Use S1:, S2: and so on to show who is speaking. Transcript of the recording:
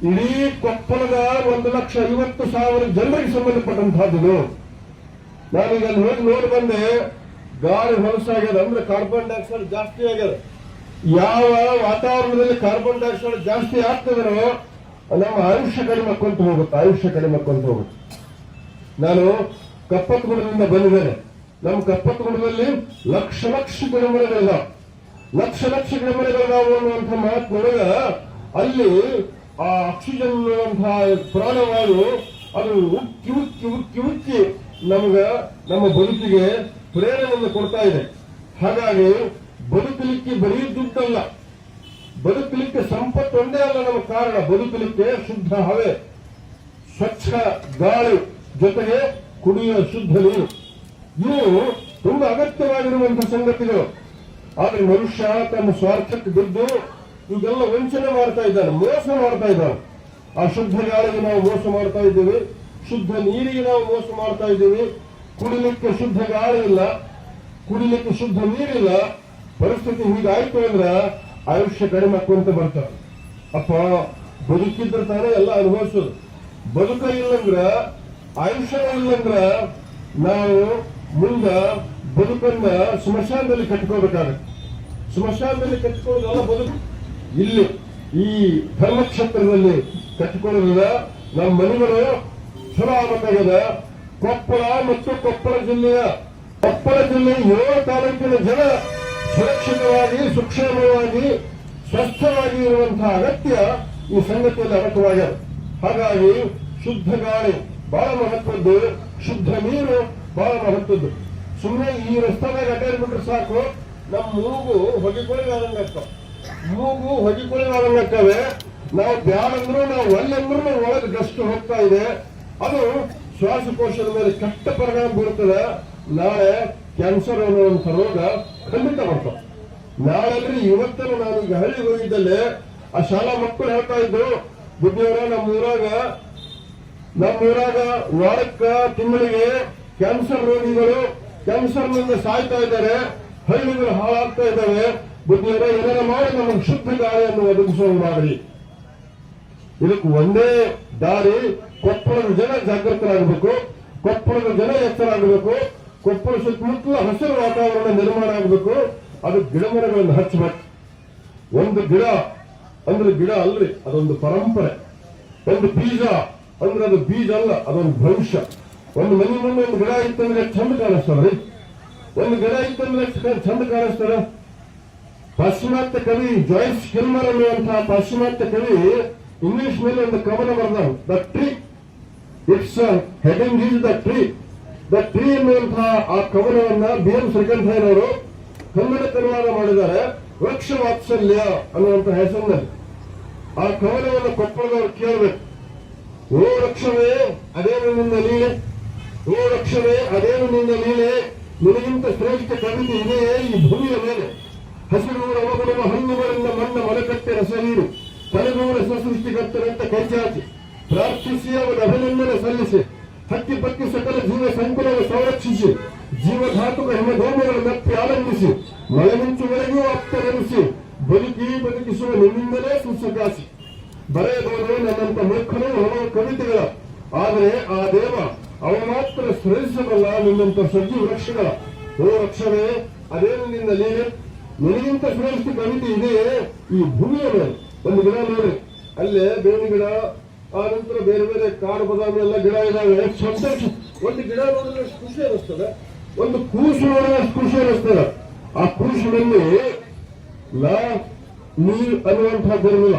S1: ಇಡೀ ಕೊಪ್ಪಳದ 1,50,000 ಜನರಿಗೆ ಸಂಬಂಧಪಟ್ಟಂತಹದ್ದು. ನಾನೀಗ ಅಲ್ಲಿ ಹೋಗಿ ನೋಡಿ ಬಂದೆ, ಗಾಳಿ ಹೊಲಸಾಗ್ಯದ, ಅಂದ್ರೆ ಕಾರ್ಬನ್ ಡೈಆಕ್ಸೈಡ್ ಜಾಸ್ತಿ ಆಗ್ಯದ. ಯಾವ ವಾತಾವರಣದಲ್ಲಿ ಕಾರ್ಬನ್ ಡೈಆಕ್ಸೈಡ್ ಜಾಸ್ತಿ ಆಗ್ತದೋ ನಮ್ಮ ಆಯುಷ್ಯ ಕಡಿಮೆ ಆಕೊಂತ ಹೋಗುತ್ತೆ. ನಾನು ಕಪ್ಪತ್ತಗುಡದಿಂದ ಬಂದಿದ್ದೇನೆ. ನಮ್ಮ ಕಪ್ಪತ್ತಗುಡದಲ್ಲಿ ಲಕ್ಷ ಗಿಡಮರಗಳಿದಾವೆ, ಲಕ್ಷ ಗಿಡಮರಗಳಿದಾವೆ ಅನ್ನುವಂಥ ಮಾತಿನೊಳಗ ಅಲ್ಲಿ ಆ ಆಕ್ಸಿಜನ್ ಅನ್ನುವಂತಹ ಪ್ರಾಣವಾಯು ಅದು ಉಕ್ಕಿ ನಮ್ಮ ಬದುಕಿಗೆ ಪ್ರೇರಣೆಯನ್ನು ಕೊಡ್ತಾ ಇದೆ. ಹಾಗಾಗಿ ಬದುಕಲಿಕ್ಕೆ ಬರೀ ದುಡ್ಡಲ್ಲ, ಬದುಕಲಿಕ್ಕೆ ಸಂಪತ್ತು ಒಂದೇ ಅಲ್ಲ ನಮ್ಮ ಕಾರಣ. ಬದುಕಲಿಕ್ಕೆ ಶುದ್ಧ ಹವೆ, ಸ್ವಚ್ಛ ಗಾಳಿ, ಜೊತೆಗೆ ಕುಡಿಯುವ ಶುದ್ಧ ನೀರು, ಇವು ತುಂಬಾ ಅಗತ್ಯವಾಗಿರುವಂತಹ ಸಂಗತಿಗಳು. ಆದ್ರೆ ಮನುಷ್ಯ ತನ್ನ ಸ್ವಾರ್ಥಕ್ಕೆ ಬಿದ್ದು ಇವೆಲ್ಲ ವಂಚನೆ ಮಾಡ್ತಾ ಇದ್ದಾನೆ, ಮೋಸ ಮಾಡ್ತಾ ಇದ್ದಾನೆ. ಆ ಶುದ್ಧ ಗಾಳಿಗೆ ನಾವು ಮೋಸ ಮಾಡ್ತಾ ಇದ್ದೀವಿ, ಶುದ್ಧ ನೀರಿಗೆ ನಾವು ಮೋಸ ಮಾಡ್ತಾ ಇದ್ದೀವಿ. ಕುಡಿಲಿಕ್ಕೆ ಶುದ್ಧ ಗಾಳಿ ಇಲ್ಲ, ಕುಡಿಲಿಕ್ಕೆ ಶುದ್ಧ ನೀರಿಲ್ಲ. ಪರಿಸ್ಥಿತಿ ಹೀಗಾಯ್ತು ಅಂದ್ರೆ ಆಯುಷ್ಯ ಕಡಿಮೆ ಆಕೊಂತ ಬರ್ತಾರೆ. ಅಪ್ಪ ಬದುಕಿದ್ರೆ ತಾನೇ ಎಲ್ಲ ಅನುಭವಿಸೋದು. ಬದುಕ ಇಲ್ಲಂದ್ರ, ಆಯುಷ್ಯ ಇಲ್ಲಂದ್ರ ನಾವು ಮುಂದ ಬದುಕನ್ನ ಸ್ಮಶಾನದಲ್ಲಿ ಕಟ್ಕೋಬೇಕಾಗತ್ತೆ. ಸ್ಮಶಾನದಲ್ಲಿ ಕಟ್ಕೊಳ್ಳೋದಲ್ಲ ಬದುಕು. ಇಲ್ಲಿ ಈ ಧರ್ಮಕ್ಷೇತ್ರದಲ್ಲಿ ಕಟ್ಟಿಕೊಳ್ಳೋದ ನಮ್ಮ ಮನೆಗಳು ಚಲೋ ಆಗಬೇಕಾಗದ. ಕೊಪ್ಪಳ ಮತ್ತು ಕೊಪ್ಪಳ ಜಿಲ್ಲೆಯ 7 ತಾಲೂಕಿನ ಜನ ಸುರಕ್ಷಿತವಾಗಿ, ಸುಕ್ಷೇಮವಾಗಿ, ಸ್ವಸ್ಥವಾಗಿ ಇರುವಂತಹ ಅಗತ್ಯ ಈ ಸಂಗತಿಯಲ್ಲಿ ಅಗತ್ಯವಾಗ್ಯದ. ಹಾಗಾಗಿ ಶುದ್ಧ ಗಾಳಿ ಬಹಳ ಮಹತ್ವದ್ದು, ಶುದ್ಧ ನೀರು ಬಹಳ ಮಹತ್ವದ್ದು. ಸುಮ್ಮನೆ ಈ ರಸ್ತೆದಾಗ ಅಡ್ಡಾಡ್ಬಿಟ್ರೆ ಸಾಕು, ನಮ್ಮ ಮೂಗು ಹೊಗಿಕೊಳ್ಳಾಗಂಗಾಗ್ತವೆ. ನಾವು ಬ್ಯಾಡಂದ್ರೂ, ನಾವು ಒಲ್ಲೆಂದ್ರೂ ಒಳಗೆ ಡಸ್ಟ್ ಹೋಗ್ತಾ ಇದೆ. ಅದು ಶ್ವಾಸಕೋಶದ ಮೇಲೆ ಕೆಟ್ಟ ಪರಿಣಾಮ ಬೀರುತ್ತದೆ. ನಾಳೆ ಕ್ಯಾನ್ಸರ್ ಅನ್ನುವಂಥ ರೋಗ ಖಂಡಿತ ಬರ್ತದೆ. ನಾಳೆ ಇವತ್ತನ್ನು ನಾನೀಗ ಹಳ್ಳಿಗೆ ಹೋಗಿದ್ದಲ್ಲಿ ಆ ಶಾಲಾ ಮಕ್ಕಳು ಹೇಳ್ತಾ ಇದ್ರು, ಬುದ್ಧಿಯವರ ನಮ್ಮೂರಾಗ ವಾರಕ್ಕ ತಿಂಗಳಿಗೆ ಕ್ಯಾನ್ಸರ್ ರೋಗಿಗಳು ಕ್ಯಾನ್ಸರ್ನಿಂದ ಸಾಯ್ತಾ ಇದ್ದಾರೆ, ಹಳ್ಳಿಗಳು ಹಾಳಾಗ್ತಾ ಇದ್ದಾವೆ. ಬುದ್ಧಿಯವರ ಏನಾರ ಮಾಡಿ ನಮಗೆ ಶುದ್ಧ ಗಾಳಿಯನ್ನು ಒದಗಿಸುವ ಮಾಡಿ. ಇದಕ್ಕೆ ಒಂದೇ ದಾರಿ, ಕೊಪ್ಪಳದ ಜನ ಜಾಗೃತರಾಗಬೇಕು, ಕೊಪ್ಪಳದ ಜನ ಎಚ್ಚರಾಗಬೇಕು, ಕೊಪ್ಪಳ ಸುತ್ತಮುತ್ತಲ ಹಸಿರು ವಾತಾವರಣ ನಿರ್ಮಾಣ ಆಗಬೇಕು. ಅದು ಗಿಡಮರಗಳನ್ನು ಹಚ್ಚಬೇಕು. ಒಂದು ಗಿಡ ಅಂದ್ರೆ ಗಿಡ ಅಲ್ರಿ, ಅದೊಂದು ಪರಂಪರೆ. ಒಂದು ಬೀಜ ಅಂದ್ರೆ ಅದು ಬೀಜ ಅಲ್ಲ, ಅದೊಂದು ಭವಿಷ್ಯ. ಒಂದು ಮನೆ ಮುಂದೆ ಒಂದು ಗಿಡ ಇತ್ತಂದ್ರೆ ಚಂದ ಕಾಣಿಸ್ತಾವ್ರಿ, ಒಂದು ಗಿಡ ಇತ್ತಂದ್ರೆ ಚಂದ ಕಾಣಿಸ್ತಾರ. ಪಾಶ್ಚಿಮಾತ್ಯ ಕವಿ ಜಾಯ್ಸ್ ಕಿಲ್ಮರ್ ಅನ್ನುವಂತಹ ಪಾಶ್ಚಿಮಾತ್ಯ ಕವಿ ಇಂಗ್ಲಿಷ್ ಮೇಲೆ ಒಂದು ಕವನ ಬರೆದ, the tree, it's heading is the tree. The tree ಎನ್ನುವಂತಹ ಆ ಕವನವನ್ನ BM ಶ್ರೀಕಂಠಯ್ಯನವರು ಕನ್ನಡ ಅನುವಾದ ಮಾಡಿದ್ದಾರೆ, ವೃಕ್ಷ ವಾತ್ಸಲ್ಯ ಅನ್ನುವಂಥ ಹೆಸರಿನಲ್ಲಿ. ಆ ಕವನವನ್ನು ಕೊಪ್ಪಳದವರು ಕೇಳಬೇಕು. ಓ ವೃಕ್ಷವೇ ಅದೇನು ನಿನ್ನ ಲೀಲೆ, ಓ ವೃಕ್ಷವೇ ಅದೇನು ನಿನ್ನ ಲೀಲೆ, ನಿನಗಿಂತ ಶ್ರೇಷ್ಠ ಕವಿತೆ ಇದೆಯೇ ಈ ಭೂಮಿಯ ಮೇಲೆ. ಹಸಿರು ಅವಗುಣವ ಹಣ್ಣುಗಳಿಂದ ಮಣ್ಣ ಮನಕಟ್ಟೆ ರಸ ನೀರು, ತಲೆಗೂರ ಸೃಷ್ಟಿಕರ್ತರಂತ ಕೈಚಾಚಿ ಪ್ರಾರ್ಥಿಸಿ ಅವರ ಅಭಿನಂದನೆ ಸಲ್ಲಿಸಿ, ಹಕ್ಕಿ ಪಕ್ಕಿ ಸಕಲ ಜೀವ ಸಂಕುಲವನ್ನು ಸಂರಕ್ಷಿಸಿ, ಜೀವಘಾತುಕ ಹಿಮಧೂಮಗಳನ್ನು ನಪ್ಪಿ ಆನಂದಿಸಿ, ಮಳೆಮಿಂಚುವರೆಗೂ ಆಪ್ತರೆನಿಸಿ, ಬದುಕಿಸುವ ನಿನ್ನಿಂದಲೇ ಸುಸಕಾಸಿ. ಬರೆಯದವರು ನನ್ನಂತ ಮೂರ್ಖರು ಹಲವು ಕವಿತೆಗಳ, ಆದರೆ ಆ ದೇವ ಅವ ಮಾತ್ರ ಸ್ಮರಿಸಬಲ್ಲ ನಿನ್ನಂತ ಸಜ್ಜಿ ವೃಕ್ಷಗಳ. ಓ ವೃಕ್ಷವೇ ಅದೇನು ನಿನ್ನ ಲೀಲೆ, ನಿನಗಿಂತ ಶ್ರೇಷ್ಠ ಕವಿತೆ ಇದೆಯೇ ಈ ಭೂಮಿಯ ಮೇಲೆ. ಒಂದು ಗಿಡ ನೋಡಿ, ಅಲ್ಲೇ ಬೇವಿನ ಗಿಡ, ಆ ನಂತರ ಬೇರೆ ಬೇರೆ ಕಾಡು ಬದಾಮಿ ಎಲ್ಲ ಗಿಡ ಇದಾವೆ. ಒಂದು ಗಿಡ ನೋಡಿದ್ರೆ ಅಷ್ಟು ಖುಷಿ ಅನಿಸ್ತದೆ, ಒಂದು ಕೂಸು ನೋಡಿದ್ರೆ ಅಷ್ಟು ಖುಷಿ ಅನಿಸ್ತದೆ. ಆ ಕೂಸಿನಲ್ಲಿ ನೀರು ಅನ್ನುವಂಥದ್ದು ಇರಲಿಲ್ಲ.